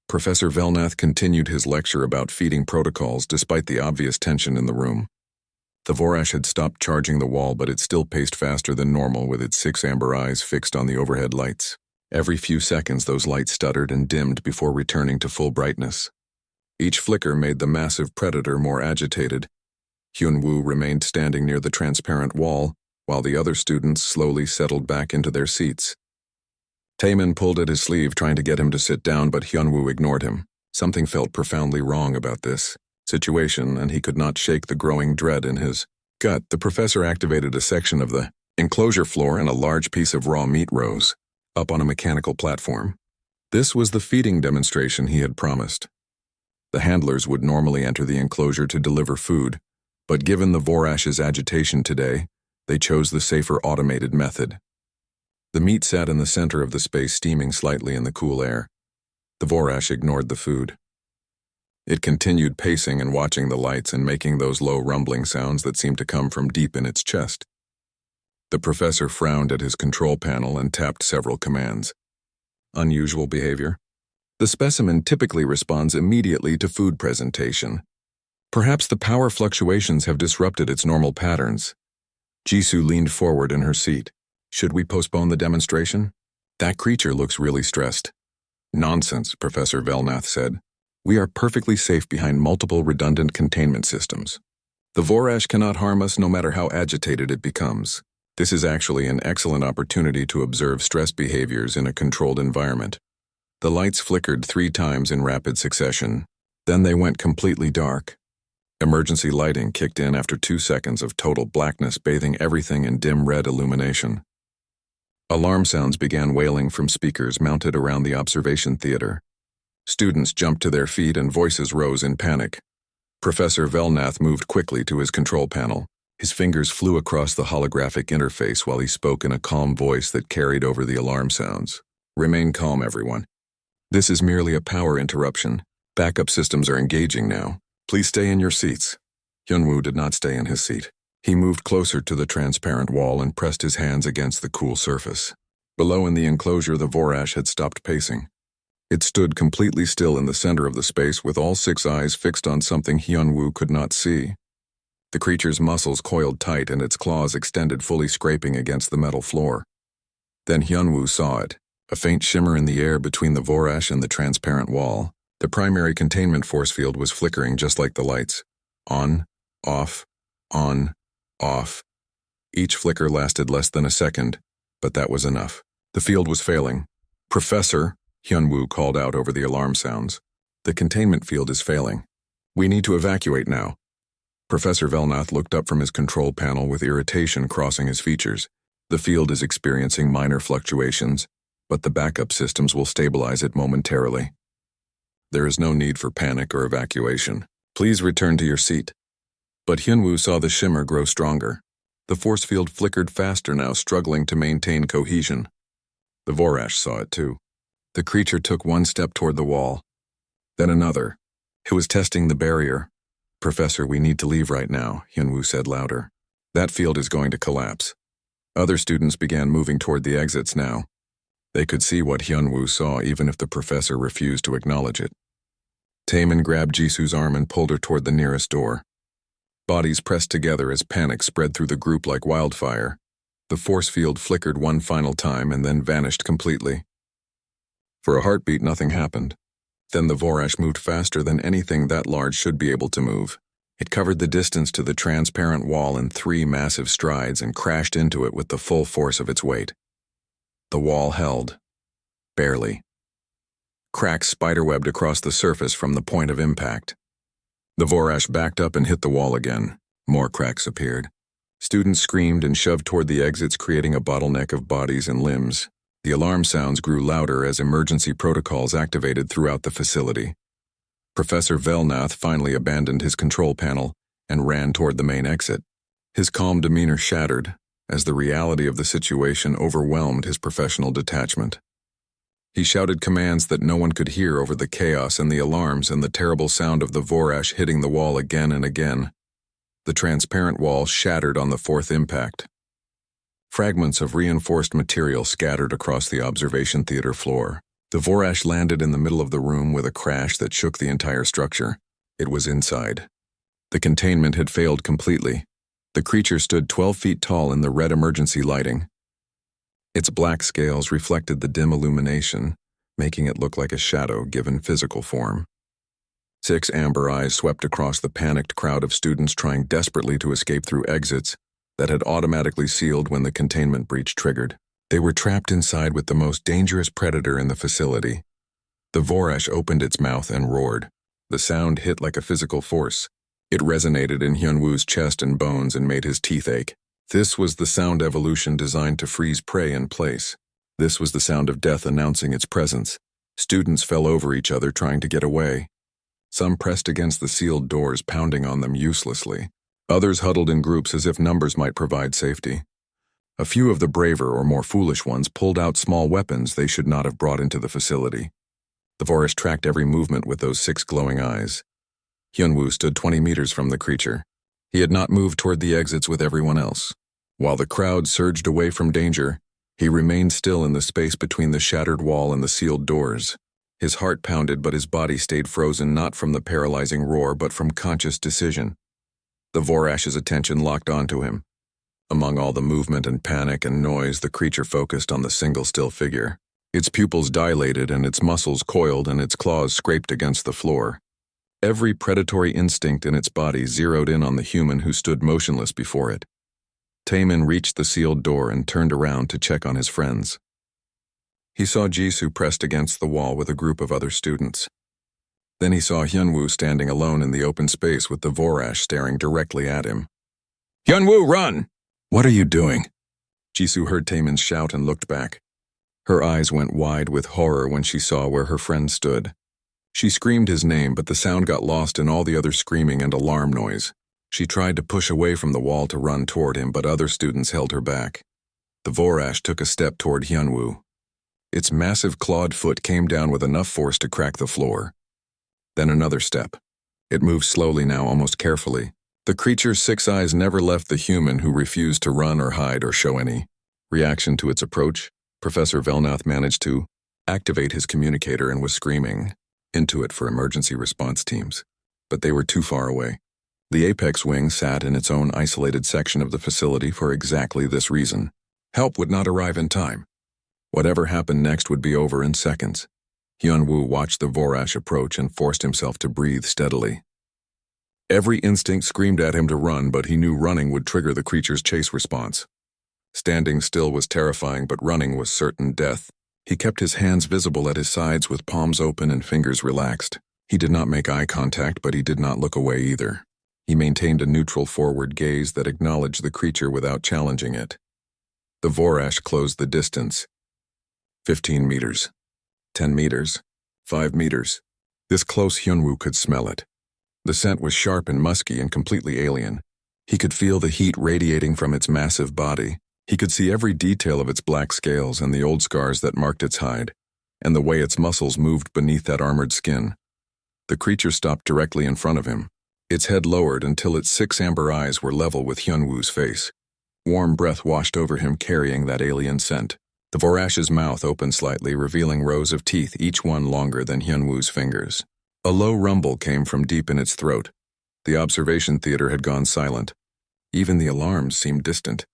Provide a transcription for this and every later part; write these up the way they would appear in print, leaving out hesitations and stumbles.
Professor Velnath continued his lecture about feeding protocols despite the obvious tension in the room. The Vorash had stopped charging the wall, but it still paced faster than normal with its 6 amber eyes fixed on the overhead lights. Every few seconds those lights stuttered and dimmed before returning to full brightness. Each flicker made the massive predator more agitated. Hyunwoo remained standing near the transparent wall, while the other students slowly settled back into their seats. Taemin pulled at his sleeve trying to get him to sit down, but Hyunwoo ignored him. Something felt profoundly wrong about this situation, and he could not shake the growing dread in his gut. The professor activated a section of the enclosure floor, and a large piece of raw meat rose up on a mechanical platform. This was the feeding demonstration he had promised. The handlers would normally enter the enclosure to deliver food, but given the Vorash's agitation today, they chose the safer automated method. The meat sat in the center of the space, steaming slightly in the cool air. The Vorash ignored the food. It continued pacing and watching the lights and making those low rumbling sounds that seemed to come from deep in its chest. The professor frowned at his control panel and tapped several commands. Unusual behavior. The specimen typically responds immediately to food presentation. Perhaps the power fluctuations have disrupted its normal patterns. Jisoo leaned forward in her seat. Should we postpone the demonstration? That creature looks really stressed. Nonsense, Professor Velnath said. We are perfectly safe behind multiple redundant containment systems. The Vorash cannot harm us no matter how agitated it becomes. This is actually an excellent opportunity to observe stress behaviors in a controlled environment. The lights flickered 3 times in rapid succession. Then they went completely dark. Emergency lighting kicked in after 2 seconds of total blackness, bathing everything in dim red illumination. Alarm sounds began wailing from speakers mounted around the observation theater. Students jumped to their feet and voices rose in panic. Professor Velnath moved quickly to his control panel. His fingers flew across the holographic interface while he spoke in a calm voice that carried over the alarm sounds. Remain calm, everyone. This is merely a power interruption. Backup systems are engaging now. Please stay in your seats. Hyunwoo did not stay in his seat. He moved closer to the transparent wall and pressed his hands against the cool surface. Below in the enclosure, the Vorash had stopped pacing. It stood completely still in the center of the space with all 6 eyes fixed on something Hyunwoo could not see. The creature's muscles coiled tight and its claws extended, fully scraping against the metal floor. Then Hyunwoo saw it, a faint shimmer in the air between the Vorash and the transparent wall. The primary containment force field was flickering just like the lights. On, off, on, off. Each flicker lasted less than a second, but that was enough. The field was failing. Professor, Hyunwoo called out over the alarm sounds. The containment field is failing. We need to evacuate now. Professor Velnath looked up from his control panel with irritation crossing his features. The field is experiencing minor fluctuations, but the backup systems will stabilize it momentarily. There is no need for panic or evacuation. Please return to your seat. But Hyunwoo saw the shimmer grow stronger. The force field flickered faster now, struggling to maintain cohesion. The Vorash saw it too. The creature took 1 step toward the wall, then another. It was testing the barrier. Professor, we need to leave right now, Hyunwoo said louder. That field is going to collapse. Other students began moving toward the exits now. They could see what Hyunwoo saw even if the professor refused to acknowledge it. Taemin grabbed Jisoo's arm and pulled her toward the nearest door. Bodies pressed together as panic spread through the group like wildfire. The force field flickered 1 final time and then vanished completely. For a heartbeat, nothing happened. Then the Vorash moved faster than anything that large should be able to move. It covered the distance to the transparent wall in 3 massive strides and crashed into it with the full force of its weight. The wall held. Barely. Cracks spiderwebbed across the surface from the point of impact. The Vorash backed up and hit the wall again. More cracks appeared. Students screamed and shoved toward the exits, creating a bottleneck of bodies and limbs. The alarm sounds grew louder as emergency protocols activated throughout the facility. Professor Velnath finally abandoned his control panel and ran toward the main exit. His calm demeanor shattered as the reality of the situation overwhelmed his professional detachment. He shouted commands that no one could hear over the chaos and the alarms and the terrible sound of the Vorash hitting the wall again and again. The transparent wall shattered on the 4th impact. Fragments of reinforced material scattered across the observation theater floor. The Vorash landed in the middle of the room with a crash that shook the entire structure. It was inside. The containment had failed completely. The creature stood 12 feet tall in the red emergency lighting. Its black scales reflected the dim illumination, making it look like a shadow given physical form. 6 amber eyes swept across the panicked crowd of students trying desperately to escape through exits that had automatically sealed when the containment breach triggered. They were trapped inside with the most dangerous predator in the facility. The Vorash opened its mouth and roared. The sound hit like a physical force. It resonated in Hyunwoo's chest and bones and made his teeth ache. This was the sound evolution designed to freeze prey in place. This was the sound of death announcing its presence. Students fell over each other trying to get away. Some pressed against the sealed doors, pounding on them uselessly. Others huddled in groups as if numbers might provide safety. A few of the braver or more foolish ones pulled out small weapons they should not have brought into the facility. The Vorash tracked every movement with those 6 glowing eyes. Hyunwoo stood 20 meters from the creature. He had not moved toward the exits with everyone else. While the crowd surged away from danger, he remained still in the space between the shattered wall and the sealed doors. His heart pounded, but his body stayed frozen not from the paralyzing roar but from conscious decision. The Vorash's attention locked onto him. Among all the movement and panic and noise, the creature focused on the single still figure. Its pupils dilated and its muscles coiled and its claws scraped against the floor. Every predatory instinct in its body zeroed in on the human who stood motionless before it. Taemin reached the sealed door and turned around to check on his friends. He saw Jisoo pressed against the wall with a group of other students. Then he saw Hyunwoo standing alone in the open space with the Vorash staring directly at him. "Hyunwoo, run!" "What are you doing?" Jisoo heard Taemin shout and looked back. Her eyes went wide with horror when she saw where her friend stood. She screamed his name, but the sound got lost in all the other screaming and alarm noise. She tried to push away from the wall to run toward him, but other students held her back. The Vorash took a step toward Hyunwoo. Its massive clawed foot came down with enough force to crack the floor. Then another step. It moved slowly now, almost carefully. The creature's 6 eyes never left the human who refused to run or hide or show any reaction to its approach. Professor Velnath managed to activate his communicator and was screaming into it for emergency response teams. But they were too far away. The Apex Wing sat in its own isolated section of the facility for exactly this reason. Help would not arrive in time. Whatever happened next would be over in seconds. Hyunwoo watched the Vorash approach and forced himself to breathe steadily. Every instinct screamed at him to run, but he knew running would trigger the creature's chase response. Standing still was terrifying, but running was certain death. He kept his hands visible at his sides with palms open and fingers relaxed. He did not make eye contact, but he did not look away either. He maintained a neutral forward gaze that acknowledged the creature without challenging it. The Vorash closed the distance. 15 meters. 10 meters. 5 meters. This close, Hyunwoo could smell it. The scent was sharp and musky and completely alien. He could feel the heat radiating from its massive body. He could see every detail of its black scales and the old scars that marked its hide, and the way its muscles moved beneath that armored skin. The creature stopped directly in front of him. Its head lowered until its 6 amber eyes were level with Hyunwoo's face. Warm breath washed over him, carrying that alien scent. The Vorash's mouth opened slightly, revealing rows of teeth, each one longer than Hyunwoo's fingers. A low rumble came from deep in its throat. The observation theater had gone silent. Even the alarms seemed distant.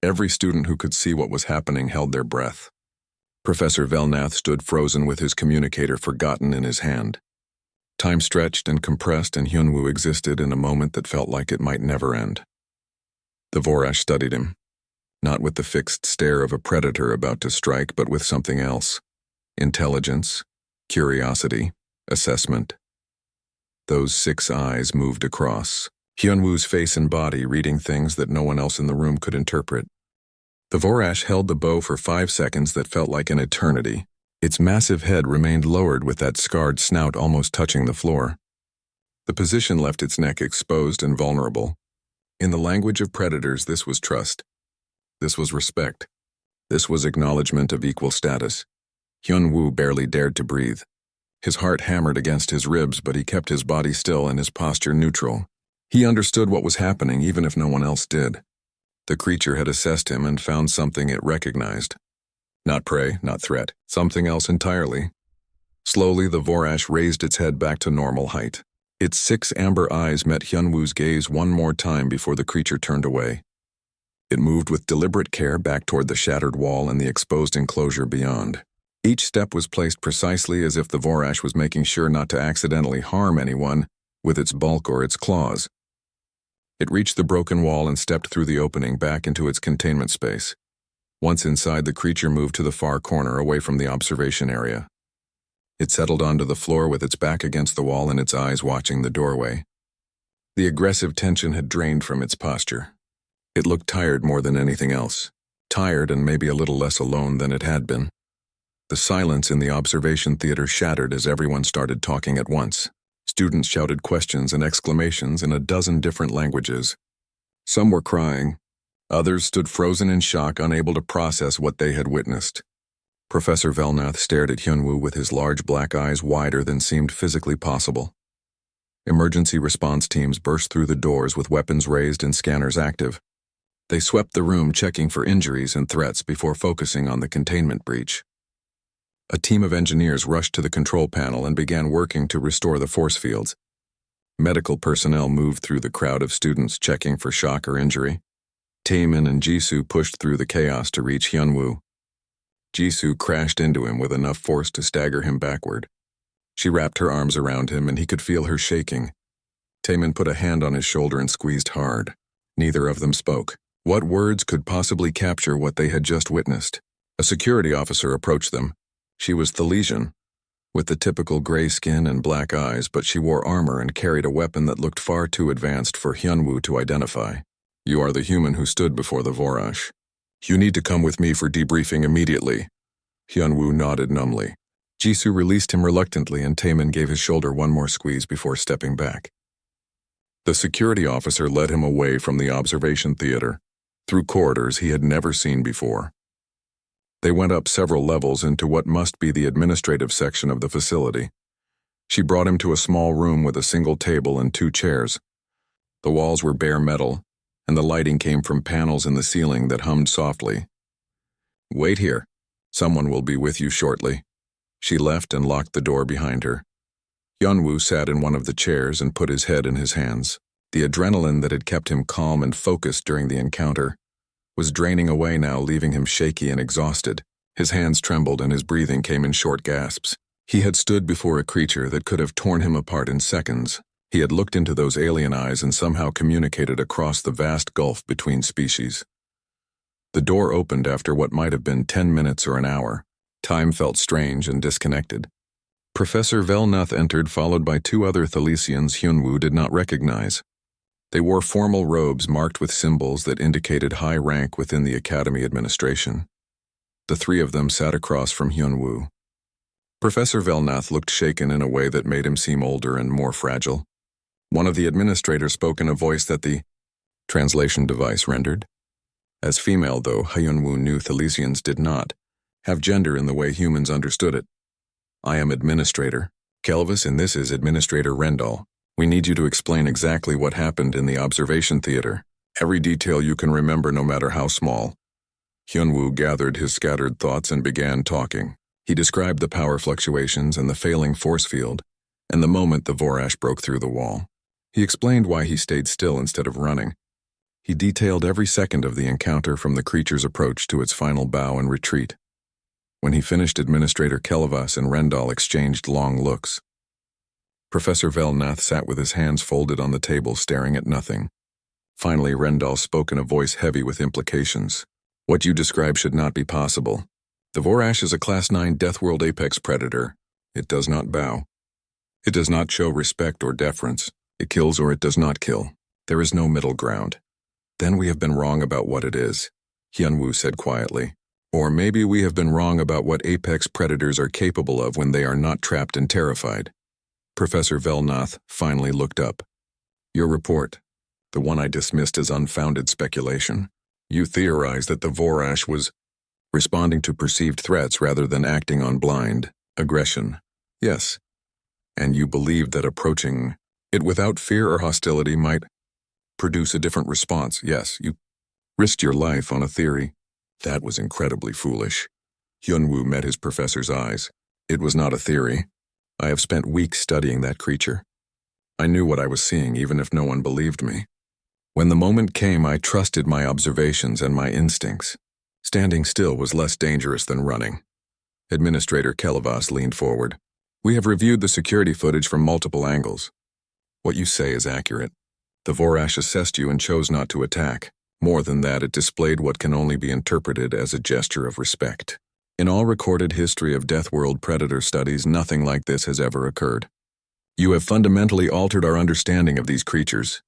Every student who could see what was happening held their breath. Professor Velnath stood frozen with his communicator forgotten in his hand. Time stretched and compressed, and Hyunwoo existed in a moment that felt like it might never end. The Vorash studied him, not with the fixed stare of a predator about to strike, but with something else. Intelligence, curiosity, assessment. Those 6 eyes moved across Hyunwoo's face and body, reading things that no one else in the room could interpret. The Vorash held the bow for 5 seconds that felt like an eternity. Its massive head remained lowered with that scarred snout almost touching the floor. The position left its neck exposed and vulnerable. In the language of predators, this was trust. This was respect. This was acknowledgement of equal status. Hyunwoo barely dared to breathe. His heart hammered against his ribs, but he kept his body still and his posture neutral. He understood what was happening, even if no one else did. The creature had assessed him and found something it recognized. Not prey, not threat. Something else entirely. Slowly, the Vorash raised its head back to normal height. Its 6 amber eyes met Hyunwoo's gaze one more time before the creature turned away. It moved with deliberate care back toward the shattered wall and the exposed enclosure beyond. Each step was placed precisely as if the Vorash was making sure not to accidentally harm anyone with its bulk or its claws. It reached the broken wall and stepped through the opening back into its containment space. Once inside, the creature moved to the far corner away from the observation area. It settled onto the floor with its back against the wall and its eyes watching the doorway. The aggressive tension had drained from its posture. It looked tired more than anything else. Tired and maybe a little less alone than it had been. The silence in the observation theater shattered as everyone started talking at once. Students shouted questions and exclamations in a dozen different languages. Some were crying. Others stood frozen in shock, unable to process what they had witnessed. Professor Velnath stared at Hyunwoo with his large black eyes wider than seemed physically possible. Emergency response teams burst through the doors with weapons raised and scanners active. They swept the room, checking for injuries and threats before focusing on the containment breach. A team of engineers rushed to the control panel and began working to restore the force fields. Medical personnel moved through the crowd of students checking for shock or injury. Taemin and Jisoo pushed through the chaos to reach Hyunwoo. Jisoo crashed into him with enough force to stagger him backward. She wrapped her arms around him and he could feel her shaking. Taemin put a hand on his shoulder and squeezed hard. Neither of them spoke. What words could possibly capture what they had just witnessed? A security officer approached them. She was Thalesian, with the typical gray skin and black eyes, but she wore armor and carried a weapon that looked far too advanced for Hyunwoo to identify. You are the human who stood before the Vorash. You need to come with me for debriefing immediately. Hyunwoo nodded numbly. Jisoo released him reluctantly and Taemin gave his shoulder one more squeeze before stepping back. The security officer led him away from the observation theater, through corridors he had never seen before. They went up several levels into what must be the administrative section of the facility. She brought him to a small room with a single table and 2 chairs. The walls were bare metal, and the lighting came from panels in the ceiling that hummed softly. Wait here. Someone will be with you shortly. She left and locked the door behind her. Hyunwoo sat in one of the chairs and put his head in his hands. The adrenaline that had kept him calm and focused during the encounter was draining away now, leaving him shaky and exhausted. His hands trembled and his breathing came in short gasps. He had stood before a creature that could have torn him apart in seconds. He had looked into those alien eyes and somehow communicated across the vast gulf between species. The door opened after what might have been 10 minutes or an hour. Time felt strange and disconnected. Professor Velnath entered, followed by 2 other Thalesians Hyunwoo did not recognize. They wore formal robes marked with symbols that indicated high rank within the academy administration. The 3 of them sat across from Hyunwoo. Professor Velnath looked shaken in a way that made him seem older and more fragile. One of the administrators spoke in a voice that the translation device rendered. As female, though, Hyunwoo knew Thalesians did not have gender in the way humans understood it. I am Administrator Kelvis, and this is Administrator Rendall. We need you to explain exactly what happened in the observation theater. Every detail you can remember, no matter how small. Hyunwoo gathered his scattered thoughts and began talking. He described the power fluctuations and the failing force field, and the moment the Vorash broke through the wall. He explained why he stayed still instead of running. He detailed every second of the encounter from the creature's approach to its final bow and retreat. When he finished, Administrator Kelvas and Rendall exchanged long looks. Professor Velnath sat with his hands folded on the table, staring at nothing. Finally, Rendall spoke in a voice heavy with implications. What you describe should not be possible. The Vorash is a Class 9 Deathworld apex predator. It does not bow. It does not show respect or deference. It kills or it does not kill. There is no middle ground. Then we have been wrong about what it is, Hyunwoo said quietly. Or maybe we have been wrong about what apex predators are capable of when they are not trapped and terrified. Professor Velnath finally looked up. Your report, the one I dismissed as unfounded speculation. You theorized that the Vorash was responding to perceived threats rather than acting on blind aggression. Yes. And you believed that approaching it without fear or hostility might produce a different response. Yes, you risked your life on a theory. That was incredibly foolish. Hyunwoo met his professor's eyes. It was not a theory. I have spent weeks studying that creature. I knew what I was seeing, even if no one believed me. When the moment came, I trusted my observations and my instincts. Standing still was less dangerous than running. Administrator Kelevas leaned forward. We have reviewed the security footage from multiple angles. What you say is accurate. The Vorash assessed you and chose not to attack. More than that, it displayed what can only be interpreted as a gesture of respect. In all recorded history of Deathworld predator studies, nothing like this has ever occurred. You have fundamentally altered our understanding of these creatures.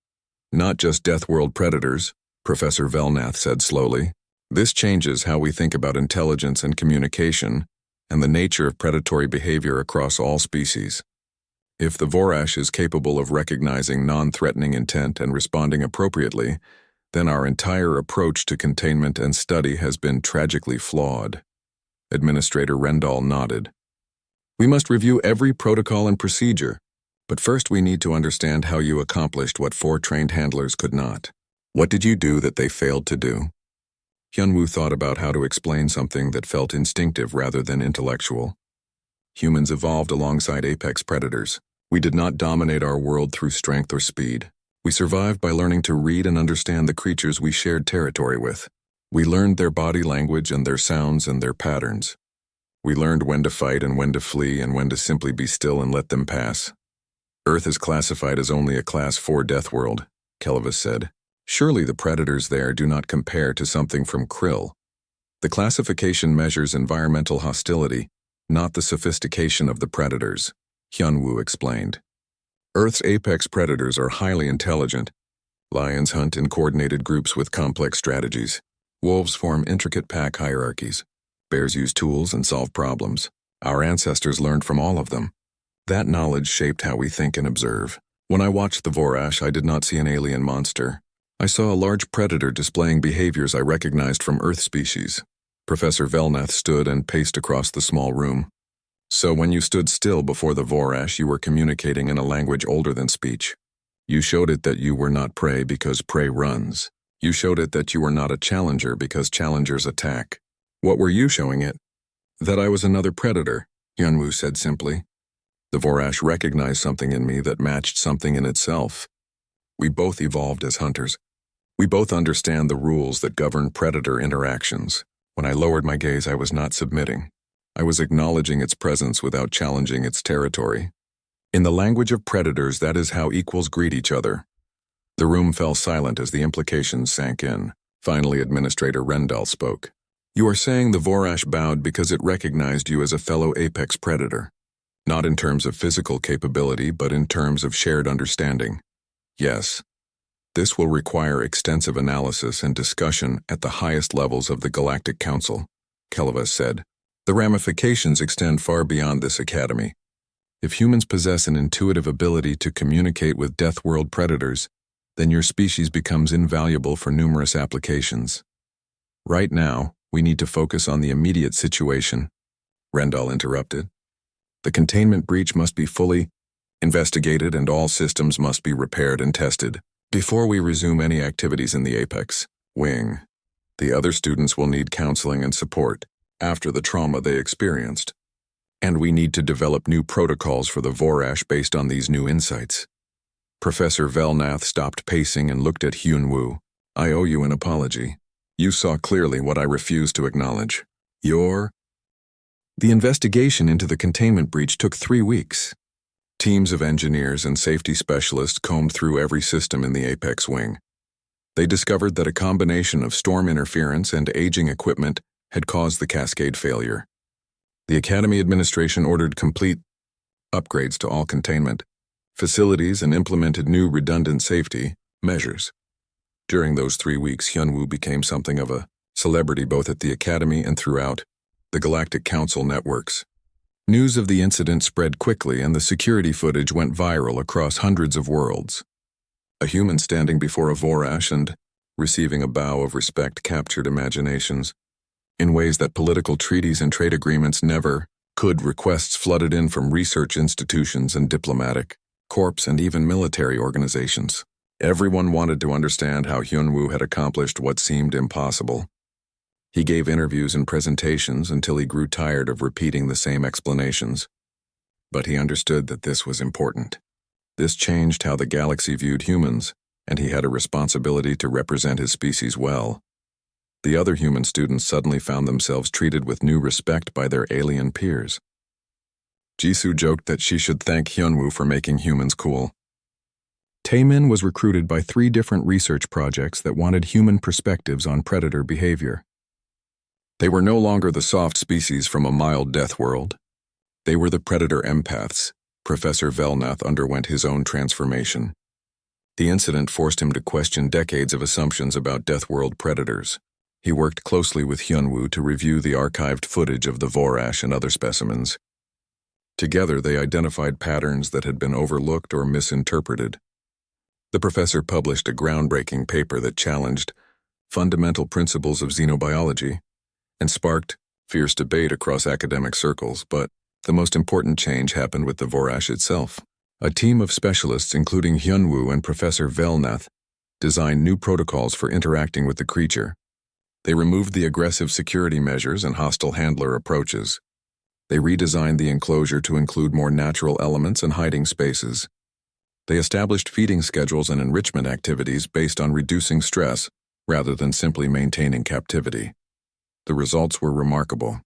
Not just Deathworld predators, Professor Velnath said slowly. This changes how we think about intelligence and communication, and the nature of predatory behavior across all species. If the Vorash is capable of recognizing non-threatening intent and responding appropriately, then our entire approach to containment and study has been tragically flawed. Administrator Rendall nodded. We must review every protocol and procedure, but first we need to understand how you accomplished what 4 trained handlers could not. What did you do that they failed to do? Hyunwoo thought about how to explain something that felt instinctive rather than intellectual. Humans evolved alongside apex predators. We did not dominate our world through strength or speed. We survived by learning to read and understand the creatures we shared territory with. We learned their body language and their sounds and their patterns. We learned when to fight and when to flee and when to simply be still and let them pass. Earth is classified as only a Class 4 death world, Kelevas said. Surely the predators there do not compare to something from Krill. The classification measures environmental hostility, not the sophistication of the predators, Hyunwoo explained. Earth's apex predators are highly intelligent. Lions hunt in coordinated groups with complex strategies. Wolves form intricate pack hierarchies. Bears use tools and solve problems. Our ancestors learned from all of them. That knowledge shaped how we think and observe. When I watched the Vorash, I did not see an alien monster. I saw a large predator displaying behaviors I recognized from Earth species. Professor Velnath stood and paced across the small room. So when you stood still before the Vorash, you were communicating in a language older than speech. You showed it that you were not prey because prey runs. You showed it that you were not a challenger because challengers attack. What were you showing it? That I was another predator, Hyunwoo said simply. The Vorash recognized something in me that matched something in itself. We both evolved as hunters. We both understand the rules that govern predator interactions. When I lowered my gaze, I was not submitting. I was acknowledging its presence without challenging its territory. In the language of predators, that is how equals greet each other. The room fell silent as the implications sank in. Finally, Administrator Rendall spoke. You are saying the Vorash bowed because it recognized you as a fellow apex predator. Not in terms of physical capability, but in terms of shared understanding. Yes. This will require extensive analysis and discussion at the highest levels of the Galactic Council, Kelevas said. The ramifications extend far beyond this academy. If humans possess an intuitive ability to communicate with Deathworld predators, then your species becomes invaluable for numerous applications. Right now, we need to focus on the immediate situation, Rendall interrupted. The containment breach must be fully investigated and all systems must be repaired and tested before we resume any activities in the Apex Wing. The other students will need counseling and support after the trauma they experienced, and we need to develop new protocols for the Vorash based on these new insights. Professor Velnath stopped pacing and looked at Hyunwoo. I owe you an apology. You saw clearly what I refused to acknowledge. The investigation into the containment breach took 3 weeks. Teams of engineers and safety specialists combed through every system in the Apex Wing. They discovered that a combination of storm interference and aging equipment had caused the cascade failure. The Academy administration ordered complete upgrades to all containment facilities and implemented new redundant safety measures. During those 3 weeks, Hyunwoo became something of a celebrity both at the Academy and throughout the Galactic Council networks. News of the incident spread quickly and the security footage went viral across hundreds of worlds. A human standing before a Vorash and receiving a bow of respect captured imaginations in ways that political treaties and trade agreements never could. Requests flooded in from research institutions and diplomatic corps and even military organizations. Everyone wanted to understand how Hyunwoo had accomplished what seemed impossible. He gave interviews and presentations until he grew tired of repeating the same explanations. But he understood that this was important. This changed how the galaxy viewed humans, and he had a responsibility to represent his species well. The other human students suddenly found themselves treated with new respect by their alien peers. Jisoo joked that she should thank Hyunwoo for making humans cool. Taemin was recruited by 3 different research projects that wanted human perspectives on predator behavior. They were no longer the soft species from a mild death world. They were the predator empaths. Professor Velnath underwent his own transformation. The incident forced him to question decades of assumptions about death world predators. He worked closely with Hyunwoo to review the archived footage of the Vorash and other specimens. Together, they identified patterns that had been overlooked or misinterpreted. The professor published a groundbreaking paper that challenged fundamental principles of xenobiology and sparked fierce debate across academic circles, but the most important change happened with the Vorash itself. A team of specialists, including Hyunwoo and Professor Velnath, designed new protocols for interacting with the creature. They removed the aggressive security measures and hostile handler approaches. They redesigned the enclosure to include more natural elements and hiding spaces. They established feeding schedules and enrichment activities based on reducing stress rather than simply maintaining captivity. The results were remarkable.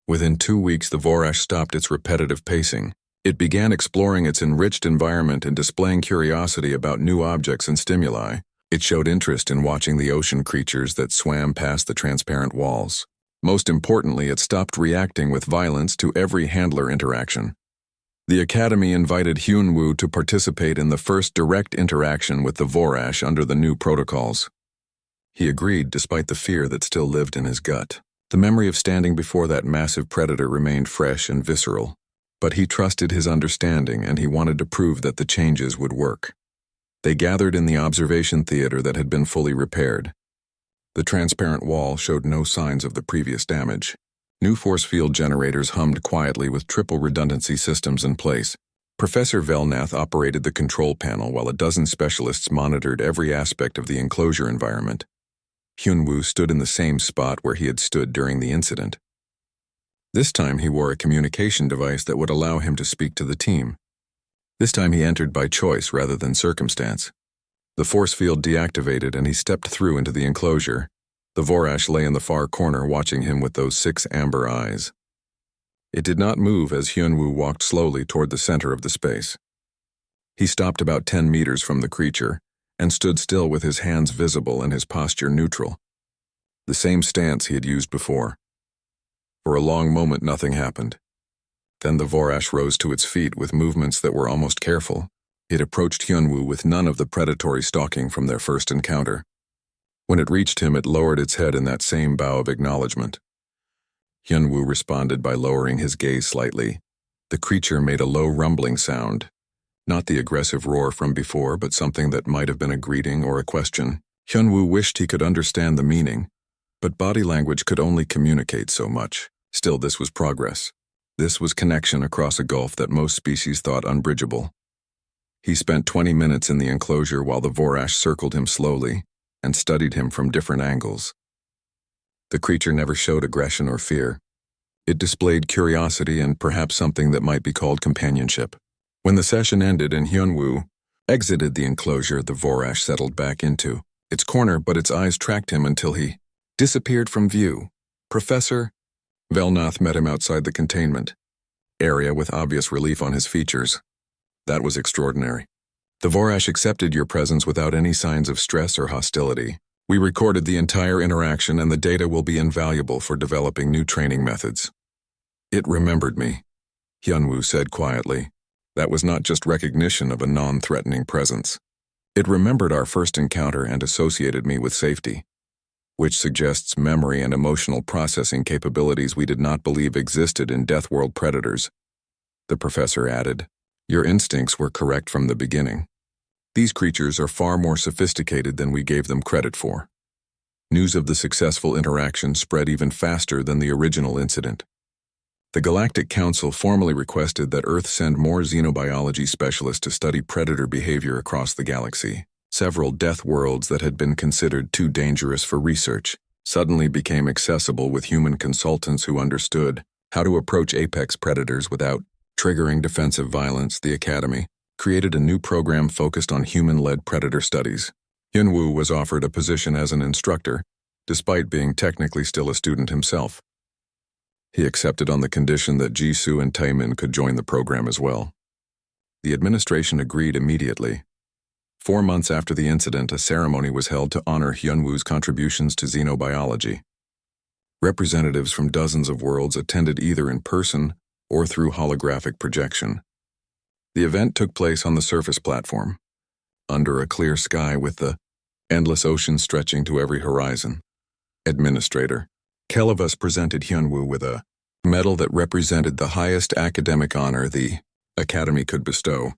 Within 2 weeks, the Vorash stopped its repetitive pacing. It began exploring its enriched environment and displaying curiosity about new objects and stimuli. It showed interest in watching the ocean creatures that swam past the transparent walls. Most importantly, it stopped reacting with violence to every handler interaction. The Academy invited Hyunwoo to participate in the first direct interaction with the Vorash under the new protocols. He agreed despite the fear that still lived in his gut. The memory of standing before that massive predator remained fresh and visceral. But he trusted his understanding and he wanted to prove that the changes would work. They gathered in the observation theater that had been fully repaired. The transparent wall showed no signs of the previous damage. New force field generators hummed quietly with triple redundancy systems in place. Professor Velnath operated the control panel while a dozen specialists monitored every aspect of the enclosure environment. Hyunwoo stood in the same spot where he had stood during the incident. This time he wore a communication device that would allow him to speak to the team. This time he entered by choice rather than circumstance. The force field deactivated and he stepped through into the enclosure. The Vorash lay in the far corner watching him with those 6 amber eyes. It did not move as Hyunwoo walked slowly toward the center of the space. He stopped about 10 meters from the creature and stood still with his hands visible and his posture neutral. The same stance he had used before. For a long moment nothing happened. Then the Vorash rose to its feet with movements that were almost careful. It approached Hyunwoo with none of the predatory stalking from their first encounter. When it reached him, it lowered its head in that same bow of acknowledgement. Hyunwoo responded by lowering his gaze slightly. The creature made a low rumbling sound. Not the aggressive roar from before, but something that might have been a greeting or a question. Hyunwoo wished he could understand the meaning, but body language could only communicate so much. Still, this was progress. This was connection across a gulf that most species thought unbridgeable. He spent 20 minutes in the enclosure while the Vorash circled him slowly and studied him from different angles. The creature never showed aggression or fear. It displayed curiosity and perhaps something that might be called companionship. When the session ended and Hyunwoo exited the enclosure, the Vorash settled back into its corner, but its eyes tracked him until he disappeared from view. Professor Velnath met him outside the containment area with obvious relief on his features. That was extraordinary. The Vorash accepted your presence without any signs of stress or hostility. We recorded the entire interaction and the data will be invaluable for developing new training methods. It remembered me, Hyunwoo said quietly. That was not just recognition of a non-threatening presence. It remembered our first encounter and associated me with safety, which suggests memory and emotional processing capabilities we did not believe existed in Death World predators. The professor added, your instincts were correct from the beginning. These creatures are far more sophisticated than we gave them credit for. News of the successful interaction spread even faster than the original incident. The Galactic Council formally requested that Earth send more xenobiology specialists to study predator behavior across the galaxy. Several death worlds that had been considered too dangerous for research, suddenly became accessible with human consultants who understood how to approach apex predators without triggering defensive violence. The Academy created a new program focused on human-led predator studies. Hyunwoo was offered a position as an instructor, despite being technically still a student himself. He accepted on the condition that Jisoo and Taemin could join the program as well. The administration agreed immediately. 4 months after the incident, a ceremony was held to honor Hyunwoo's contributions to xenobiology. Representatives from dozens of worlds attended either in person or through holographic projection. The event took place on the surface platform, under a clear sky with the endless ocean stretching to every horizon. Administrator Kelevus presented Hyunwoo with a medal that represented the highest academic honor the Academy could bestow.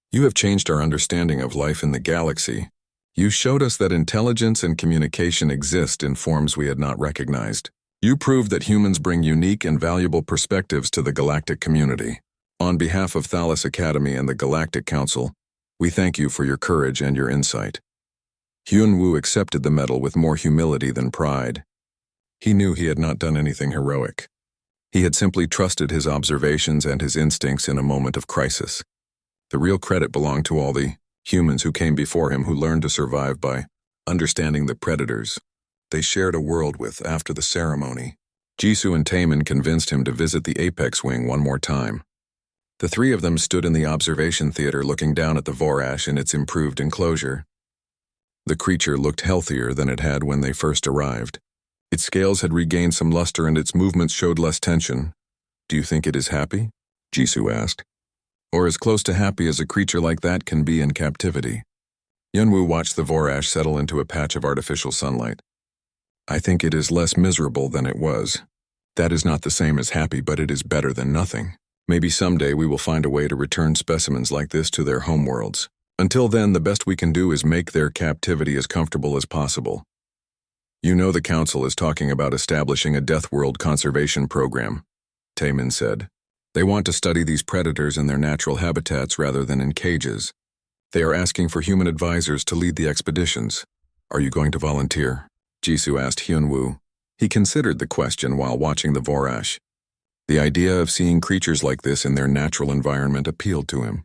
You have changed our understanding of life in the galaxy. You showed us that intelligence and communication exist in forms we had not recognized. You proved that humans bring unique and valuable perspectives to the galactic community. On behalf of Thalas Academy and the Galactic Council, we thank you for your courage and your insight. Hyunwoo accepted the medal with more humility than pride. He knew he had not done anything heroic. He had simply trusted his observations and his instincts in a moment of crisis. The real credit belonged to all the humans who came before him, who learned to survive by understanding the predators they shared a world with. After the ceremony, Jisoo and Taemin convinced him to visit the Apex Wing one more time. The three of them stood in the observation theater looking down at the Vorash in its improved enclosure. The creature looked healthier than it had when they first arrived. Its scales had regained some luster and its movements showed less tension. "Do you think it is happy?" Jisoo asked. "Or as close to happy as a creature like that can be in captivity." Hyunwoo watched the Vorash settle into a patch of artificial sunlight. "I think it is less miserable than it was. That is not the same as happy, but it is better than nothing. Maybe someday we will find a way to return specimens like this to their homeworlds. Until then, the best we can do is make their captivity as comfortable as possible. You know the Council is talking about establishing a Death World conservation program," Taemin said. "They want to study these predators in their natural habitats rather than in cages. They are asking for human advisors to lead the expeditions. Are you going to volunteer?" Jisoo asked Hyunwoo. He considered the question while watching the Vorash. The idea of seeing creatures like this in their natural environment appealed to him.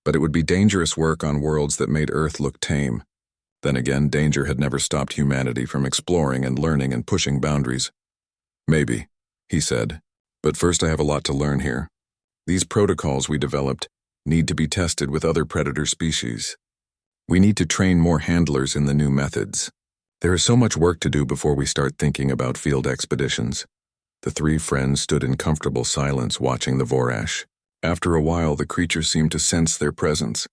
But it would be dangerous work on worlds that made Earth look tame. Then again, danger had never stopped humanity from exploring and learning and pushing boundaries. "Maybe," he said, "but first I have a lot to learn here. These protocols we developed need to be tested with other predator species. We need to train more handlers in the new methods. There is so much work to do before we start thinking about field expeditions." The three friends stood in comfortable silence watching the Vorash. After a while, the creature seemed to sense their presence.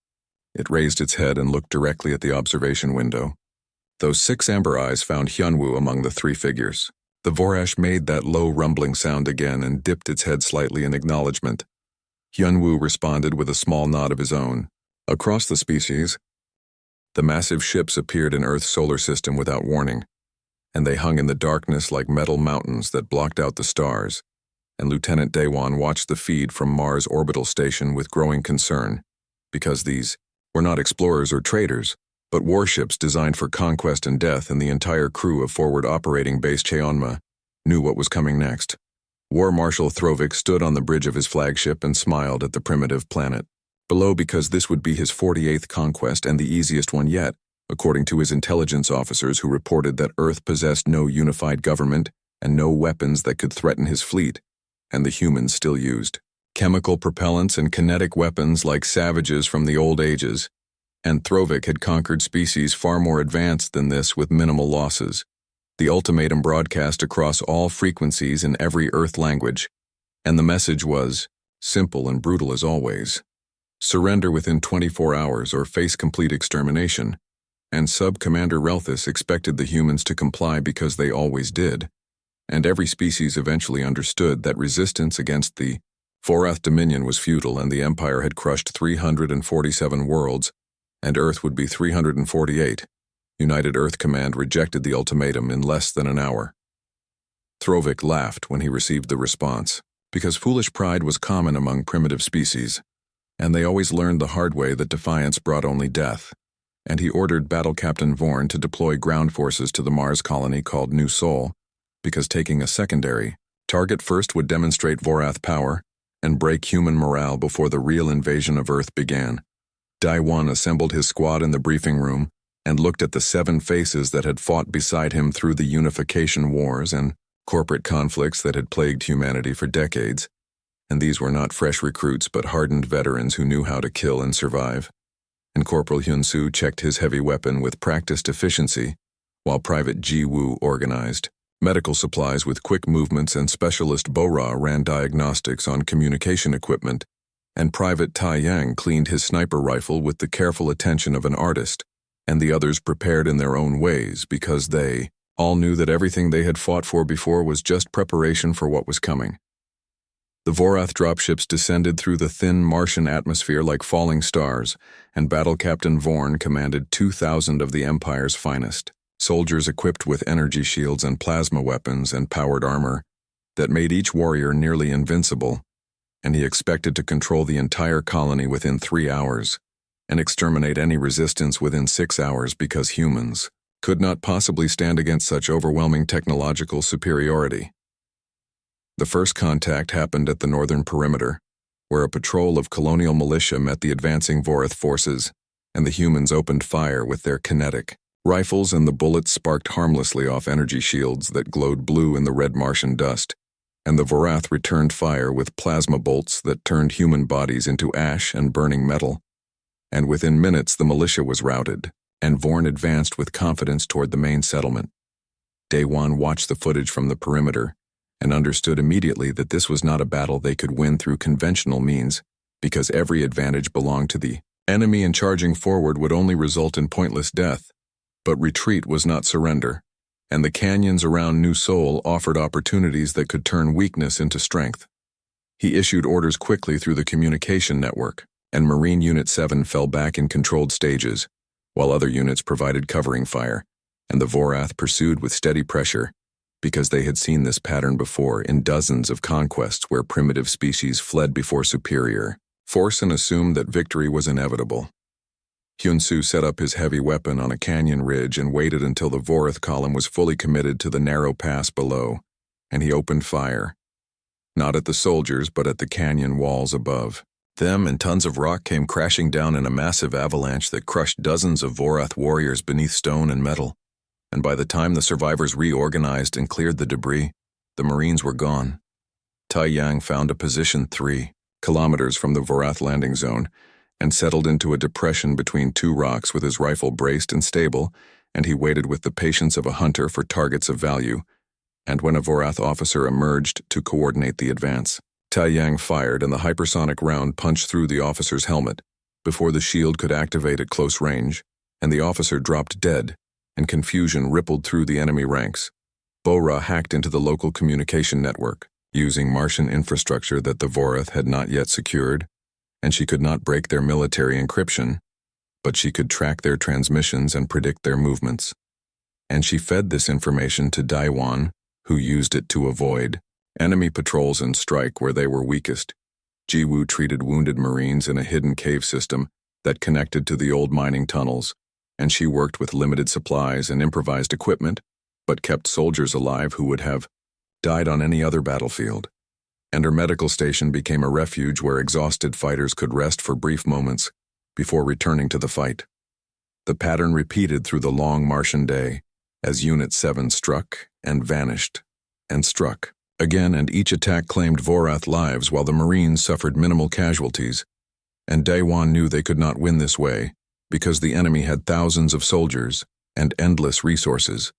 It raised its head and looked directly at the observation window. Those 6 amber eyes found Hyunwoo among the 3 figures. The Vorash made that low rumbling sound again and dipped its head slightly in acknowledgement. Hyunwoo responded with a small nod of his own. Across the species, the massive ships appeared in Earth's solar system without warning, and they hung in the darkness like metal mountains that blocked out the stars, and Lieutenant Daewon watched the feed from Mars' orbital station with growing concern, because these were not explorers or traders, but warships designed for conquest and death, and the entire crew of forward operating base Cheonma knew what was coming next. War Marshal Throvik stood on the bridge of his flagship and smiled at the primitive planet below, because this would be his 48th conquest and the easiest one yet, according to his intelligence officers who reported that Earth possessed no unified government and no weapons that could threaten his fleet, and the humans still used chemical propellants and kinetic weapons like savages from the old ages, and Throvik had conquered species far more advanced than this with minimal losses. The ultimatum broadcast across all frequencies in every Earth language, and the message was simple and brutal as always: surrender within 24 hours or face complete extermination. And Sub-Commander Relthus expected the humans to comply because they always did, and every species eventually understood that resistance against the Vorath Dominion was futile, and the Empire had crushed 347 worlds, and Earth would be 348. United Earth Command rejected the ultimatum in less than an hour. Throvik laughed when he received the response, because foolish pride was common among primitive species, and they always learned the hard way that defiance brought only death. and he ordered Battle Captain Vorn to deploy ground forces to the Mars colony called New Sol, because taking a secondary target first would demonstrate Vorath power and break human morale before the real invasion of Earth began. Daiwan assembled his squad in the briefing room and looked at the 7 faces that had fought beside him through the unification wars and corporate conflicts that had plagued humanity for decades. And these were not fresh recruits but hardened veterans who knew how to kill and survive. And Corporal Hyun-soo checked his heavy weapon with practiced efficiency, while Private Ji-woo organized medical supplies with quick movements, and Specialist Bo-ra ran diagnostics on communication equipment, and Private Tai-yang cleaned his sniper rifle with the careful attention of an artist, and the others prepared in their own ways because they all knew that everything they had fought for before was just preparation for what was coming. The Vorath dropships descended through the thin Martian atmosphere like falling stars, and Battle Captain Vorn commanded 2,000 of the Empire's finest, soldiers equipped with energy shields and plasma weapons and powered armor that made each warrior nearly invincible, and he expected to control the entire colony within 3 hours and exterminate any resistance within 6 hours because humans could not possibly stand against such overwhelming technological superiority. The first contact happened at the northern perimeter, where a patrol of colonial militia met the advancing Vorath forces, and the humans opened fire with their kinetic rifles, and the bullets sparked harmlessly off energy shields that glowed blue in the red Martian dust, and the Vorath returned fire with plasma bolts that turned human bodies into ash and burning metal. And within minutes the militia was routed, and Vorn advanced with confidence toward the main settlement. Daewon watched the footage from the perimeter and understood immediately that this was not a battle they could win through conventional means, because every advantage belonged to the enemy, and charging forward would only result in pointless death. But retreat was not surrender, and the canyons around New Sol offered opportunities that could turn weakness into strength. He issued orders quickly through the communication network, and Marine Unit 7 fell back in controlled stages, while other units provided covering fire, and the Vorath pursued with steady pressure, because they had seen this pattern before in dozens of conquests where primitive species fled before superior force and assumed that victory was inevitable. Hyun-soo set up his heavy weapon on a canyon ridge and waited until the Vorath column was fully committed to the narrow pass below, and he opened fire. Not at the soldiers, but at the canyon walls above. Them and tons of rock came crashing down in a massive avalanche that crushed dozens of Vorath warriors beneath stone and metal. And by the time the survivors reorganized and cleared the debris, the Marines were gone. Tai-yang found a position 3 kilometers from the Vorath landing zone and settled into a depression between 2 rocks with his rifle braced and stable, and he waited with the patience of a hunter for targets of value. And when a Vorath officer emerged to coordinate the advance, Tai-yang fired, and the hypersonic round punched through the officer's helmet before the shield could activate at close range, and the officer dropped dead, and confusion rippled through the enemy ranks. Bo-ra hacked into the local communication network, using Martian infrastructure that the Vorath had not yet secured, and she could not break their military encryption, but she could track their transmissions and predict their movements. And she fed this information to Daewon, who used it to avoid enemy patrols and strike where they were weakest. Ji-woo treated wounded Marines in a hidden cave system that connected to the old mining tunnels, and she worked with limited supplies and improvised equipment, but kept soldiers alive who would have died on any other battlefield. And her medical station became a refuge where exhausted fighters could rest for brief moments before returning to the fight. The pattern repeated through the long Martian day, as Unit 7 struck and vanished and struck again, and each attack claimed Vorath lives while the Marines suffered minimal casualties, and Daewon knew they could not win this way, because the enemy had thousands of soldiers and endless resources,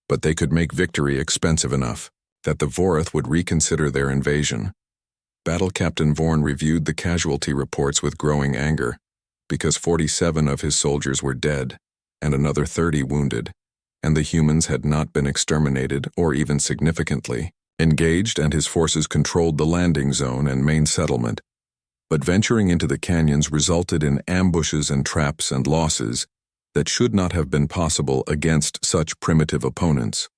but they could make victory expensive enough that the Vorath would reconsider their invasion. Battle Captain Vorn reviewed the casualty reports with growing anger, because 47 of his soldiers were dead and another 30 wounded, and the humans had not been exterminated or even significantly engaged, and his forces controlled the landing zone and main settlement. But venturing into the canyons resulted in ambushes and traps and losses that should not have been possible against such primitive opponents.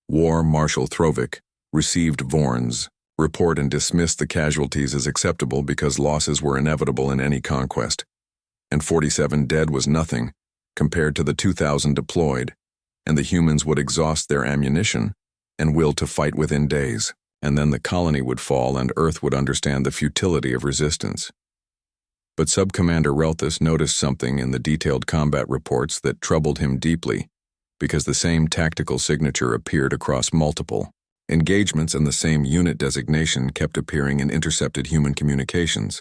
War Marshal Throvik received Vorn's report and dismissed the casualties as acceptable because losses were inevitable in any conquest, and 47 dead was nothing compared to the 2,000 deployed, and the humans would exhaust their ammunition and will to fight within days, and then the colony would fall and Earth would understand the futility of resistance. But Sub-Commander Relthus noticed something in the detailed combat reports that troubled him deeply, because the same tactical signature appeared across multiple engagements and the same unit designation kept appearing in intercepted human communications.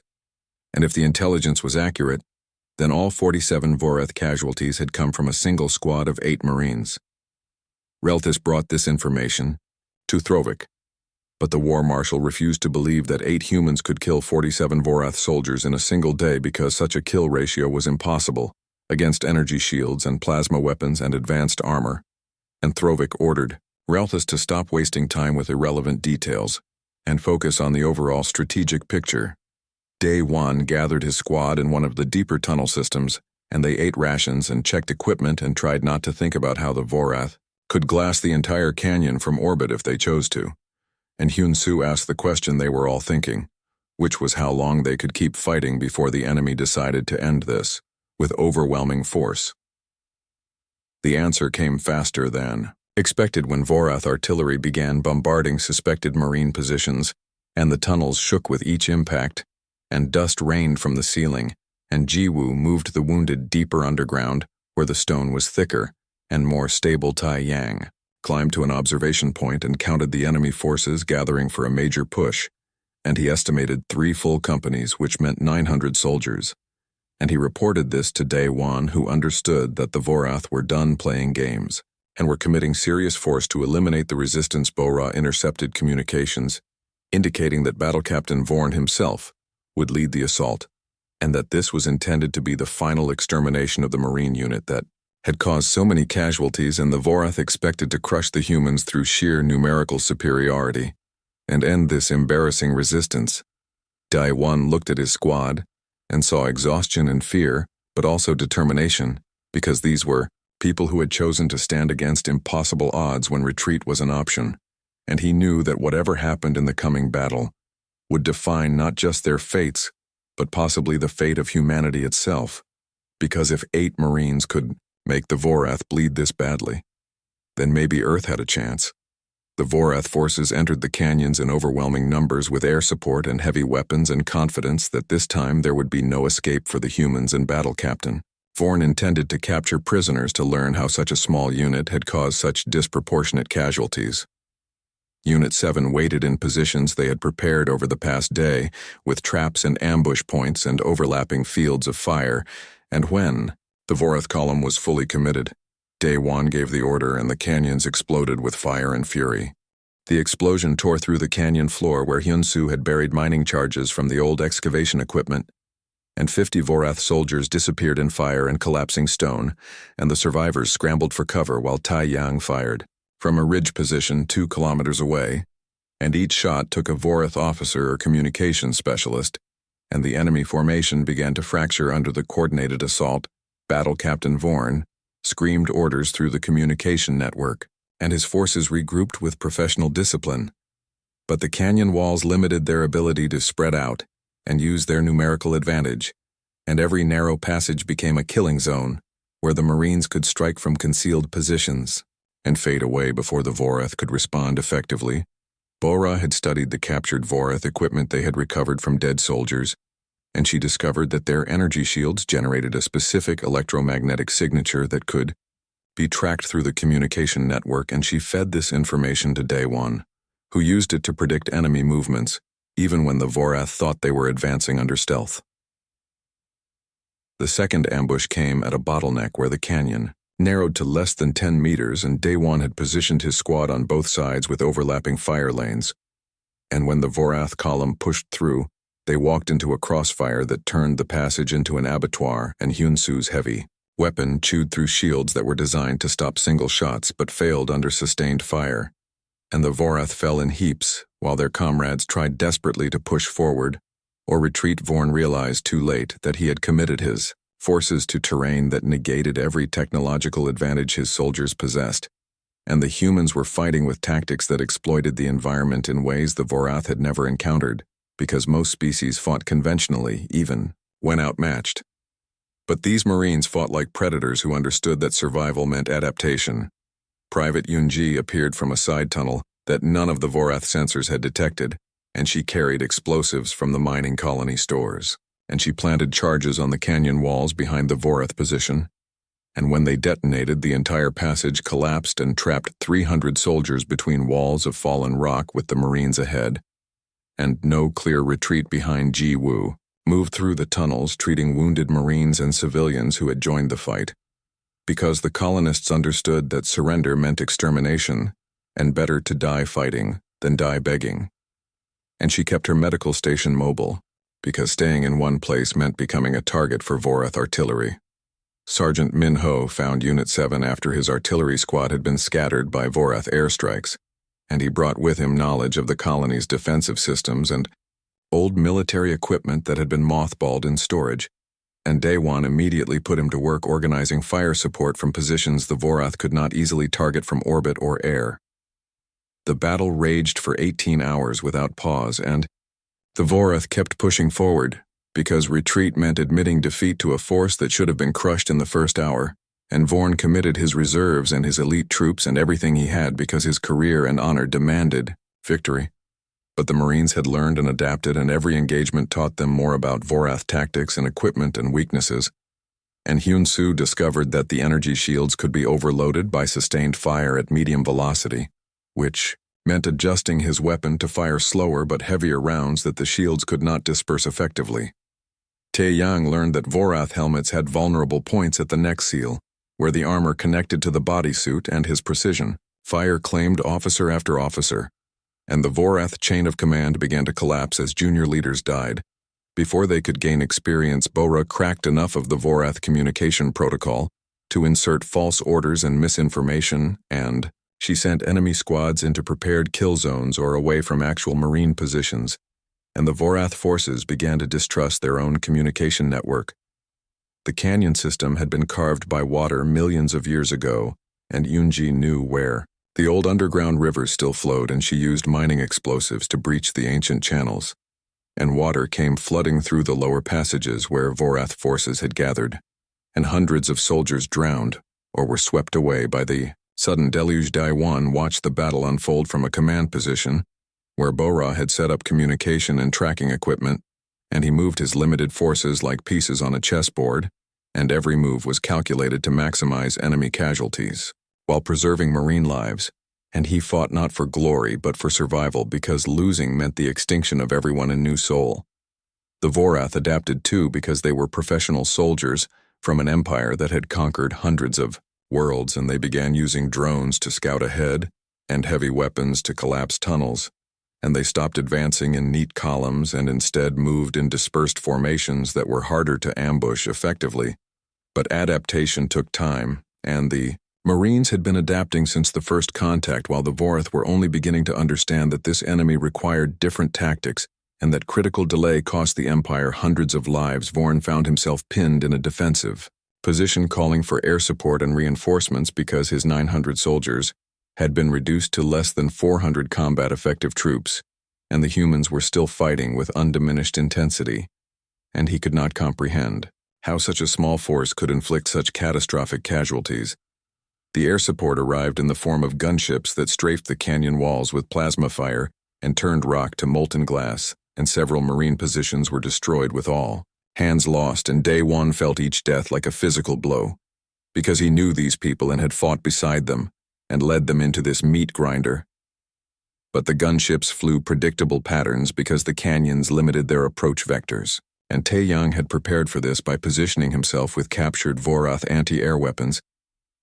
And if the intelligence was accurate, then all 47 Vorath casualties had come from a single squad of 8 Marines. Relthus brought this information to Throvik, but the War Marshal refused to believe that 8 humans could kill 47 Vorath soldiers in a single day because such a kill ratio was impossible against energy shields and plasma weapons and advanced armor, and Throvik ordered Relthus to stop wasting time with irrelevant details and focus on the overall strategic picture. Day 1 gathered his squad in one of the deeper tunnel systems, and they ate rations and checked equipment and tried not to think about how the Vorath could glass the entire canyon from orbit if they chose to. And Hyun-Soo asked the question they were all thinking, which was how long they could keep fighting before the enemy decided to end this, with overwhelming force. The answer came faster than expected when Vorath artillery began bombarding suspected Marine positions, and the tunnels shook with each impact, and dust rained from the ceiling, and Jiwoo moved the wounded deeper underground, where the stone was thicker and more stable. Tai Yang climbed to an observation point and counted the enemy forces gathering for a major push, and he estimated 3 full companies, which meant 900 soldiers. And he reported this to Day 1, who understood that the Vorath were done playing games and were committing serious force to eliminate the resistance. Bora intercepted communications, indicating that Battle Captain Vorn himself would lead the assault, and that this was intended to be the final extermination of the Marine unit that had caused so many casualties, and the Vorath expected to crush the humans through sheer numerical superiority and end this embarrassing resistance. Dai 1 looked at his squad and saw exhaustion and fear, but also determination, because these were people who had chosen to stand against impossible odds when retreat was an option, and he knew that whatever happened in the coming battle would define not just their fates, but possibly the fate of humanity itself, because if 8 Marines could make the Vorath bleed this badly, then maybe Earth had a chance. The Vorath forces entered the canyons in overwhelming numbers with air support and heavy weapons and confidence that this time there would be no escape for the humans and Battle Captain. Vorn intended to capture prisoners to learn how such a small unit had caused such disproportionate casualties. Unit 7 waited in positions they had prepared over the past day, with traps and ambush points and overlapping fields of fire, and when the Vorath column was fully committed, Day 1 gave the order and the canyons exploded with fire and fury. The explosion tore through the canyon floor where Hyun-Soo had buried mining charges from the old excavation equipment, and 50 Vorath soldiers disappeared in fire and collapsing stone, and the survivors scrambled for cover while Tai Yang fired from a ridge position 2 kilometers away, and each shot took a Vorath officer or communications specialist, and the enemy formation began to fracture under the coordinated assault. Battle Captain Vorn screamed orders through the communication network, and his forces regrouped with professional discipline. But the canyon walls limited their ability to spread out and use their numerical advantage, and every narrow passage became a killing zone, where the Marines could strike from concealed positions and fade away before the Vorath could respond effectively. Bora had studied the captured Vorath equipment they had recovered from dead soldiers, and she discovered that their energy shields generated a specific electromagnetic signature that could be tracked through the communication network, and she fed this information to Day 1, who used it to predict enemy movements, even when the Vorath thought they were advancing under stealth. The second ambush came at a bottleneck where the canyon narrowed to less than 10 meters, and Day 1 had positioned his squad on both sides with overlapping fire lanes. And when the Vorath column pushed through, they walked into a crossfire that turned the passage into an abattoir, and Hyun-Soo's heavy weapon chewed through shields that were designed to stop single shots but failed under sustained fire. And the Vorath fell in heaps, while their comrades tried desperately to push forward or retreat. Vorn realized too late that he had committed his forces to terrain that negated every technological advantage his soldiers possessed, and the humans were fighting with tactics that exploited the environment in ways the Vorath had never encountered, because most species fought conventionally, even when outmatched. But these Marines fought like predators who understood that survival meant adaptation. Private Yunji appeared from a side tunnel that none of the Vorath sensors had detected, and she carried explosives from the mining colony stores. And she planted charges on the canyon walls behind the Vorath position. And when they detonated, the entire passage collapsed and trapped 300 soldiers between walls of fallen rock with the Marines ahead. And no clear retreat behind Ji Wu moved through the tunnels, treating wounded Marines and civilians who had joined the fight. Because the colonists understood that surrender meant extermination, and better to die fighting than die begging. And she kept her medical station mobile, because staying in one place meant becoming a target for Vorath artillery. Sergeant Min Ho found Unit 7 after his artillery squad had been scattered by Vorath airstrikes, and he brought with him knowledge of the colony's defensive systems and old military equipment that had been mothballed in storage, and Daewon immediately put him to work organizing fire support from positions the Vorath could not easily target from orbit or air. The battle raged for 18 hours without pause, and the Vorath kept pushing forward, because retreat meant admitting defeat to a force that should have been crushed in the first hour, and Vorn committed his reserves and his elite troops and everything he had because his career and honor demanded victory. But the Marines had learned and adapted, and every engagement taught them more about Vorath tactics and equipment and weaknesses. And Hyun Soo discovered that the energy shields could be overloaded by sustained fire at medium velocity, which meant adjusting his weapon to fire slower but heavier rounds that the shields could not disperse effectively. Tae-yang learned that Vorath helmets had vulnerable points at the neck seal, where the armor connected to the bodysuit, and his precision fire claimed officer after officer, and the Vorath chain of command began to collapse as junior leaders died. Before they could gain experience, Bora cracked enough of the Vorath communication protocol to insert false orders and misinformation, and she sent enemy squads into prepared kill zones or away from actual Marine positions, and the Vorath forces began to distrust their own communication network. The canyon system had been carved by water millions of years ago, and Yunji knew where. The old underground rivers still flowed, and she used mining explosives to breach the ancient channels, and water came flooding through the lower passages where Vorath forces had gathered, and hundreds of soldiers drowned or were swept away by the sudden deluge. Daewon watched the battle unfold from a command position, where Bora had set up communication and tracking equipment, and he moved his limited forces like pieces on a chessboard, and every move was calculated to maximize enemy casualties, while preserving Marine lives, and he fought not for glory but for survival, because losing meant the extinction of everyone in New Seoul. The Vorath adapted too, because they were professional soldiers from an empire that had conquered hundreds of worlds, and they began using drones to scout ahead and heavy weapons to collapse tunnels, and they stopped advancing in neat columns and instead moved in dispersed formations that were harder to ambush effectively. But adaptation took time, and the Marines had been adapting since the first contact, while the Vorath were only beginning to understand that this enemy required different tactics and that critical delay cost the Empire hundreds of lives. Vorn found himself pinned in a defensive position, calling for air support and reinforcements because his 900 soldiers had been reduced to less than 400 combat-effective troops, and the humans were still fighting with undiminished intensity, and he could not comprehend how such a small force could inflict such catastrophic casualties. The air support arrived in the form of gunships that strafed the canyon walls with plasma fire and turned rock to molten glass, and several Marine positions were destroyed with all hands lost, and Daewon felt each death like a physical blow, because he knew these people and had fought beside them and led them into this meat grinder. But the gunships flew predictable patterns because the canyons limited their approach vectors, and Tae-yang had prepared for this by positioning himself with captured Vorath anti-air weapons,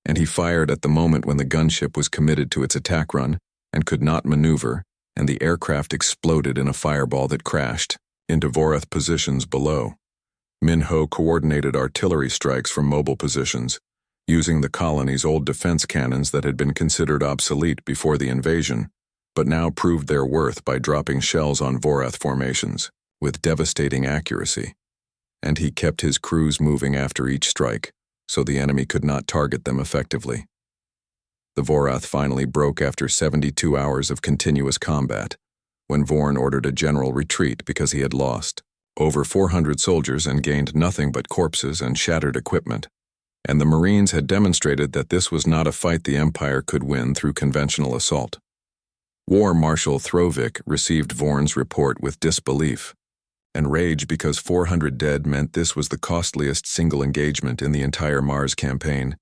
and he fired at the moment when the gunship was committed to its attack run and could not maneuver, and the aircraft exploded in a fireball that crashed into Vorath positions below. Min Ho coordinated artillery strikes from mobile positions, using the colony's old defense cannons that had been considered obsolete before the invasion, but now proved their worth by dropping shells on Vorath formations with devastating accuracy. And he kept his crews moving after each strike, so the enemy could not target them effectively. The Vorath finally broke after 72 hours of continuous combat, when Vorn ordered a general retreat because he had lost. over 400 soldiers and gained nothing but corpses and shattered equipment. And the Marines had demonstrated that this was not a fight the Empire could win through conventional assault. War Marshal Throvik received Vorn's report with disbelief and rage because 400 dead meant this was the costliest single engagement in the entire Mars campaign,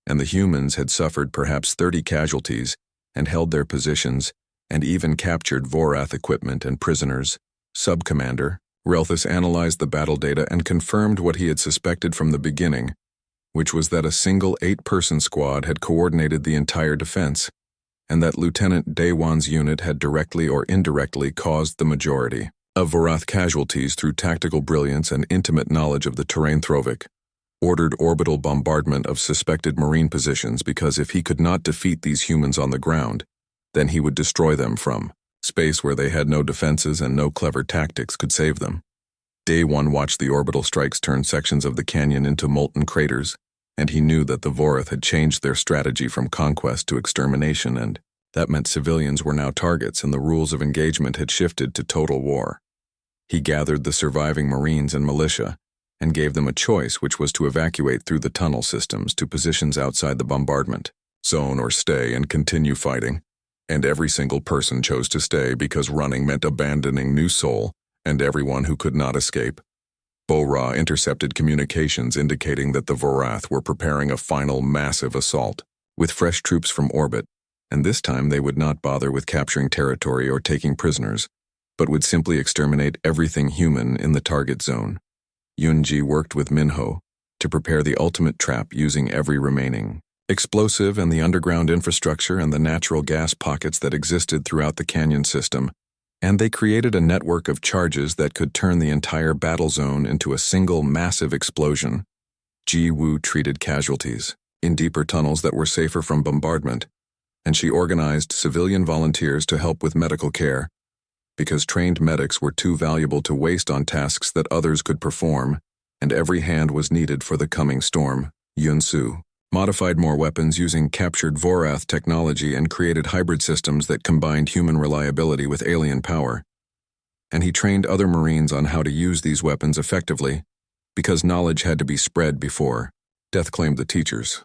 and the humans had suffered perhaps 30 casualties and held their positions and even captured Vorath equipment and prisoners. Sub-Commander Relthus analyzed the battle data and confirmed what he had suspected from the beginning, which was that a single 8-person squad had coordinated the entire defense, and that Lieutenant Daewon's unit had directly or indirectly caused the majority of Vorath casualties through tactical brilliance and intimate knowledge of the terrain. Throvik ordered orbital bombardment of suspected Marine positions because if he could not defeat these humans on the ground, then he would destroy them from space where they had no defenses and no clever tactics could save them. Daewon watched the orbital strikes turn sections of the canyon into molten craters, and he knew that the Vorath had changed their strategy from conquest to extermination, and that meant civilians were now targets and the rules of engagement had shifted to total war. He gathered the surviving Marines and militia and gave them a choice, which was to evacuate through the tunnel systems to positions outside the bombardment zone or stay and continue fighting. And every single person chose to stay because running meant abandoning New Sol and everyone who could not escape. Bo-Ra intercepted communications indicating that the Vorath were preparing a final massive assault with fresh troops from orbit, and this time they would not bother with capturing territory or taking prisoners, but would simply exterminate everything human in the target zone. Yunji worked with Minho to prepare the ultimate trap using every remaining explosive and the underground infrastructure and the natural gas pockets that existed throughout the canyon system, and they created a network of charges that could turn the entire battle zone into a single massive explosion. Ji Woo treated casualties in deeper tunnels that were safer from bombardment, and she organized civilian volunteers to help with medical care, because trained medics were too valuable to waste on tasks that others could perform, and every hand was needed for the coming storm. Yun-Su modified more weapons using captured Vorath technology and created hybrid systems that combined human reliability with alien power. And he trained other Marines on how to use these weapons effectively, because knowledge had to be spread before death claimed the teachers.